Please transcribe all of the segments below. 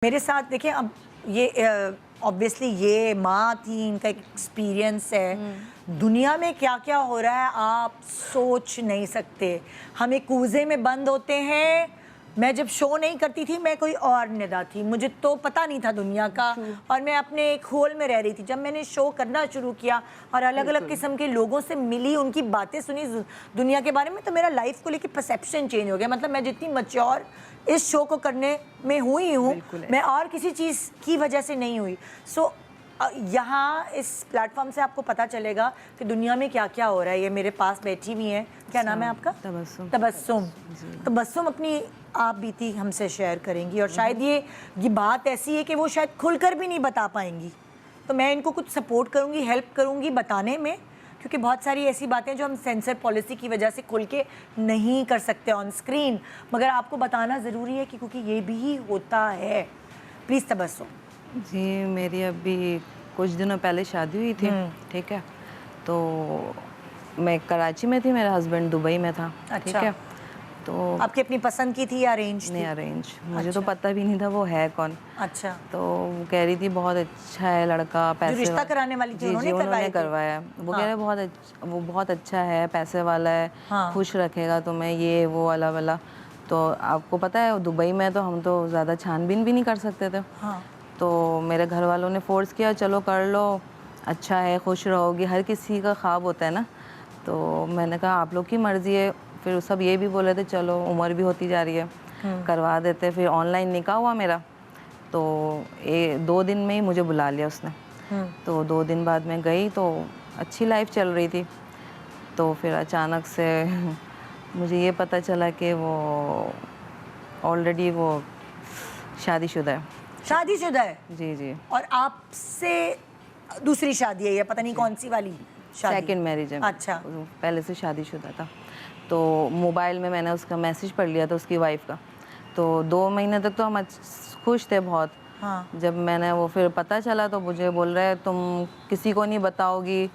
मेरे साथ देखिए, अब ये ऑब्वियसली ये माँ थी, इनका एक एक्सपीरियंस है। दुनिया में क्या क्या हो रहा है आप सोच नहीं सकते। हम एक कूजे में बंद होते हैं। मैं जब शो नहीं करती थी, मैं कोई और निदा थी, मुझे तो पता नहीं था दुनिया का, और मैं अपने एक होल में रह रही थी। जब मैंने शो करना शुरू किया और अलग अलग किस्म के लोगों से मिली, उनकी बातें सुनी दुनिया के बारे में, तो मेरा लाइफ को लेकर परसेप्शन चेंज हो गया। मतलब मैं जितनी मैच्योर इस शो को करने में हुई हूँ, मैं और किसी चीज़ की वजह से नहीं हुई। सो यहाँ इस प्लेटफॉर्म से आपको पता चलेगा कि दुनिया में क्या क्या हो रहा है। ये मेरे पास बैठी हुई हैं, क्या नाम है आपका? तबस्सुम। तबस्सुम। तबस्सुम अपनी आप बीती हमसे शेयर करेंगी, और शायद ये बात ऐसी है कि वो शायद खुलकर भी नहीं बता पाएंगी। तो मैं इनको कुछ सपोर्ट करूँगी, हेल्प करूँगी बताने में, क्योंकि बहुत सारी ऐसी बातें जो हम सेंसर पॉलिसी की वजह से खुल के नहीं कर सकते ऑन स्क्रीन, मगर आपको बताना ज़रूरी है क्योंकि ये भी होता है। प्लीज़ तबस्सुम। जी, मेरी अभी कुछ दिनों पहले शादी हुई थी, ठीक है। तो मैं कराची में थी, मेरा हस्बैंड दुबई में था। ठीक है। तो आपकी अपनी पसंद की थी या अरेंज? नहीं, अरेंज। मुझे तो पता भी नहीं था वो है कौन। अच्छा। तो वो कह रही थी बहुत अच्छा है लड़का, पैसे जो रिश्ता कराने वाली थी, जी जी, उन्होंने करवाया। वो कह रहे वो बहुत अच्छा है, पैसे वाला है, खुश रखेगा तुम्हें, ये वो वाला वाला। तो आपको पता है दुबई में तो हम तो ज़्यादा छानबीन भी नहीं कर सकते थे। तो मेरे घर वालों ने फोर्स किया, चलो कर लो, अच्छा है, खुश रहोगी, हर किसी का ख्वाब होता है ना। तो मैंने कहा आप लोग की मर्ज़ी है। फिर सब ये भी बोले थे चलो उम्र भी होती जा रही है, करवा देते। फिर ऑनलाइन निकाह हुआ मेरा, तो 2 दिन में ही मुझे बुला लिया उसने। तो 2 दिन बाद मैं गई तो अच्छी लाइफ चल रही थी। तो फिर अचानक से मुझे ये पता चला कि वो ऑलरेडी वो शादीशुदा है। शादीशुदा है? जी जी। और आपसे दूसरी शादी है या पता नहीं कौन सी वाली शादी? सेकंड मैरिज है। अच्छा। पहले से शादीशुदा था। तो मोबाइल में मैंने उसका मैसेज पढ़ लिया था, उसकी वाइफ का। तो 2 महीने तक तो हम खुश थे बहुत। जब मैंने वो फिर पता चला तो मुझे बोल रहा है तुम किसी को नहीं बताओगी,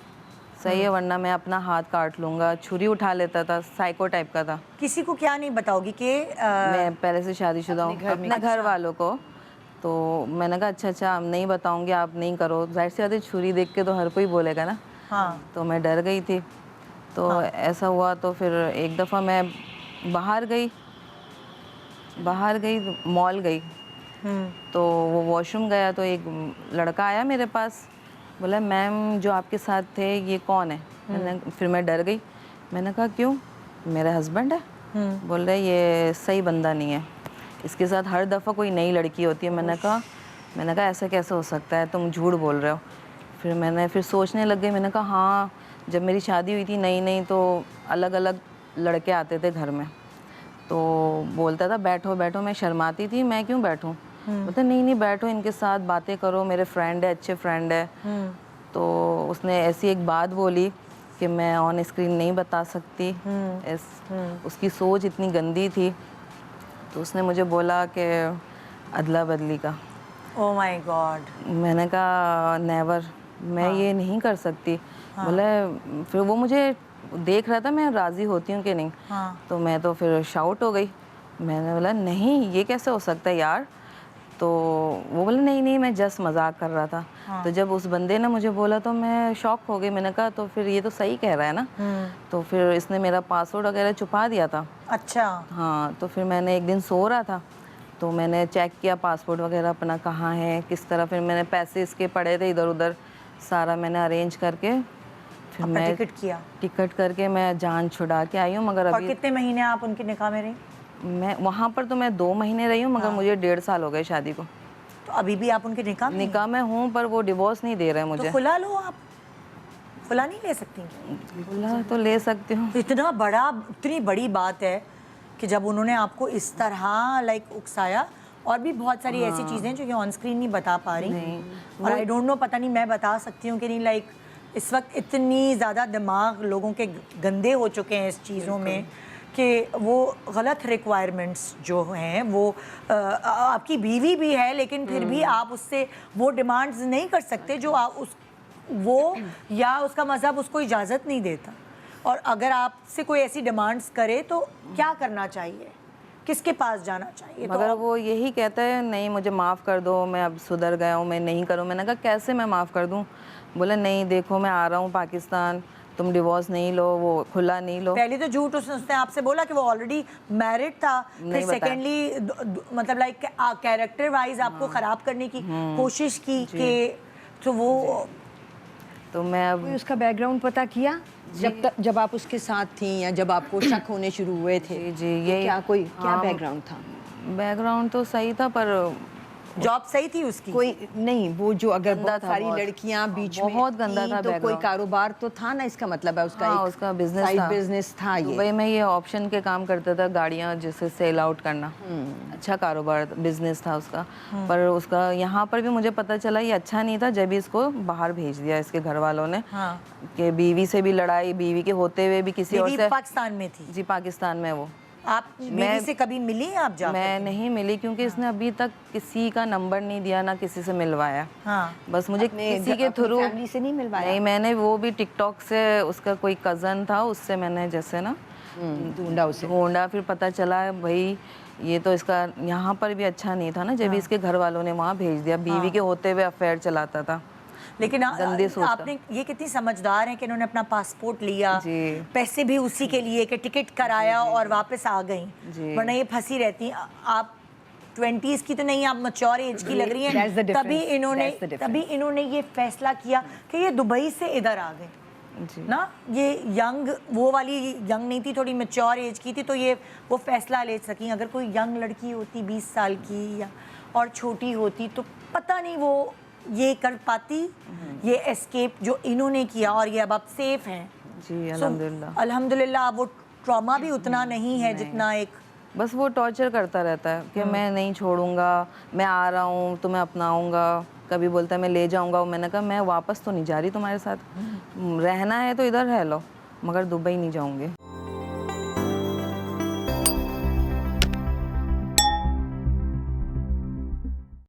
सही है, वरना मैं अपना हाथ काट लूँगा। छुरी उठा लेता था, साइको टाइप का था। किसी को क्या नहीं बताओगी कि मैं पहले से शादीशुदा हूँ, अपने घर वालों को। तो मैंने कहा अच्छा नहीं बताऊँगी, आप नहीं करो। जाहिर सी बात है, छुरी देख के तो हर कोई बोलेगा ना। तो मैं डर गई थी। तो ऐसा हुआ तो फिर एक दफ़ा मैं बाहर गई मॉल गई। तो वो वॉशरूम गया तो एक लड़का आया मेरे पास, बोला मैम जो आपके साथ थे ये कौन है? फिर मैं डर गई। मैंने कहा क्यों? मेरा हस्बैंड है। बोल रहे ये सही बंदा नहीं है, इसके साथ हर दफ़ा कोई नई लड़की होती है। मैंने कहा ऐसा कैसे हो सकता है, तुम झूठ बोल रहे हो। फिर सोचने लग गई। मैंने कहा हाँ, जब मेरी शादी हुई थी नई तो अलग अलग लड़के आते थे घर में। तो बोलता था बैठो बैठो, मैं शर्माती थी, मैं क्यों बैठूं? बोलता नहीं बैठो, इनके साथ बातें करो, मेरे फ्रेंड है, अच्छे फ्रेंड है। तो उसने ऐसी एक बात बोली कि मैं ऑन स्क्रीन नहीं बता सकती। उसकी सोच इतनी गंदी थी। तो उसने मुझे बोला कि अदला बदली का। Oh my God. मैंने कहा नेवर, मैं ये नहीं कर सकती। बोले फिर वो मुझे देख रहा था मैं राज़ी होती हूँ कि नहीं। तो मैं तो फिर शाउट हो गई। मैंने बोला नहीं ये कैसे हो सकता है यार। तो वो बोले नहीं मैं जस्ट मजाक कर रहा था। तो जब उस बंदे ने मुझे बोला तो मैं शॉक हो गई। मैंने कहा तो फिर ये तो सही कह रहा है ना। तो फिर इसने मेरा पासवर्ड वगैरह छुपा दिया था। अच्छा। हाँ, तो फिर मैंने एक दिन सो रहा था तो मैंने चेक किया पासपोर्ट वगैरह अपना कहाँ है, किस तरह। फिर मैंने पैसे इसके पड़े थे इधर उधर, सारा मैंने अरेंज करके फिर मैं टिकट करके मैं जान छुड़ा के आई हूँ। मगर अभी कितने महीने आप उनके निकाह में रही? मैं वहाँ पर तो मैं 2 महीने रही हूँ, मगर मुझे 1.5 साल हो गए शादी को। तो अभी भी आप उनके निकाह में हूँ, पर वो डिवोर्स नहीं दे रहे हैं मुझे। तो खुला लो, आप खुला नहीं ले सकती? खुला तो ले सकती हूँ। इतनी बड़ी बात है कि जब उन्होंने आपको इस तरह लाइक उकसाया, और भी बहुत सारी ऐसी चीज़ें जो कि ऑन स्क्रीन नहीं बता पा रही। और आई डोंट नो, पता नहीं मैं बता सकती हूँ कि नहीं। लाइक इस वक्त इतनी ज़्यादा दिमाग लोगों के गंदे हो चुके हैं इस चीज़ों में कि वो गलत रिक्वायरमेंट्स जो हैं वो आपकी बीवी भी है, लेकिन फिर भी आप उससे वो डिमांड्स नहीं कर सकते जो वो या उसका मज़हब उसको इजाज़त नहीं देता। और अगर आपसे कोई ऐसी डिमांड्स करे तो क्या करना चाहिए? किसके पास जाना चाहिए? मगर तो वो यही कहता है नहीं मुझे माफ़ कर दो, मैं अब सुधर गया हूँ, मैं नहीं करूँ। मैंने कहा कैसे मैं माफ़ कर दूँ? बोला नहीं देखो मैं आ रहा हूँ पाकिस्तान, तुम डिवोर्स नहीं लो, वो खुला नहीं लो। पहले तो झूठ उसने आपसे बोला कि वो ऑलरेडी मैरिड था, फिर नहीं बताया। सेकेंडली मतलब लाइक कैरेक्टर वाइज आपको खराब करने की कोशिश की कि तो वो तो मैं अब कोई उसका बैकग्राउंड पता किया जब आप उसके साथ थी या जब आपको शक होने शुरू हुए थे? जी तो ये क्या बैकग्राउंड था? बैकग्राउंड तो सही था पर जॉब सही थी उसकी? कोई नहीं, वो जो अगर गंदा बहुत था सारी बहुत। लड़कियां बीच में बहुत गंदा थीं, था तो कोई बैकग्राउंड। कारोबार तो था ना, इसका मतलब है उसका हाँ, एक उसका बिजनेस साइड था। बिजनेस था ये। दुबई में ये ऑप्शन के काम करता था, गाड़ियाँ जिसे सेल आउट करना। अच्छा कारोबार बिजनेस था उसका। पर उसका यहाँ पर भी मुझे पता चला ये अच्छा नहीं था जब भी इसको बाहर भेज दिया इसके घर वालों ने। हाँ। कि बीवी से भी लड़ाई, बीवी के होते हुए भी किसी और बीवी से। पाकिस्तान में थी? जी पाकिस्तान में वो। आप बीवी से कभी मिली आप जाकर? मैं नहीं मिली क्योंकि इसने अभी तक किसी का नंबर नहीं दिया, ना किसी से मिलवाया। हाँ। बस मुझे किसी के थ्रू फैमिली से नहीं मिलवाया? नहीं, मैंने वो भी टिकटॉक से, उसका कोई कज़न था उससे मैंने जैसे ना ढूंढा उसे। ढूंढा, फिर पता चला भाई ये तो इसका यहाँ पर भी अच्छा नहीं था ना जब इसके घर वालों ने वहाँ भेज दिया, बीवी के होते हुए अफेयर चलाता था। लेकिन गंदी सोच का। आपने ये कितनी समझदार हैं कि इन्होंने अपना पासपोर्ट लिया, जी। पैसे भी उसी के लिए कि टिकट कराया और वापस आ गई, जी। वरना ये फंसी रहती। आप 20s की तो नहीं, आप मैच्योर एज की लग रही That's the हैं, difference. तभी इन्होंने ये फैसला किया कि ये दुबई से इधर आ गए जी ना। ये यंग, वो वाली यंग नहीं थी, थोड़ी मैच्योर एज की थी, तो ये वो फैसला ले सकी। अगर कोई यंग लड़की होती 20 साल की या और छोटी होती तो पता नहीं वो ये कर पाती, ये एस्केप जो इन्होंने किया, और ये अब सेफ हैं। जी अल्हम्दुलिल्लाह। अल्हम्दुलिल्लाह। वो ट्रॉमा भी उतना नहीं है जितना एक बस वो टॉर्चर करता रहता है कि मैं नहीं छोड़ूंगा, मैं आ रहा हूँ तुम्हें अपनाऊंगा, कभी बोलता है मैं ले जाऊंगा। मैंने कहा मैं वापस तो नहीं जा रही तुम्हारे साथ, रहना है तो इधर रह लो, मगर दुबई नहीं जाऊंगी।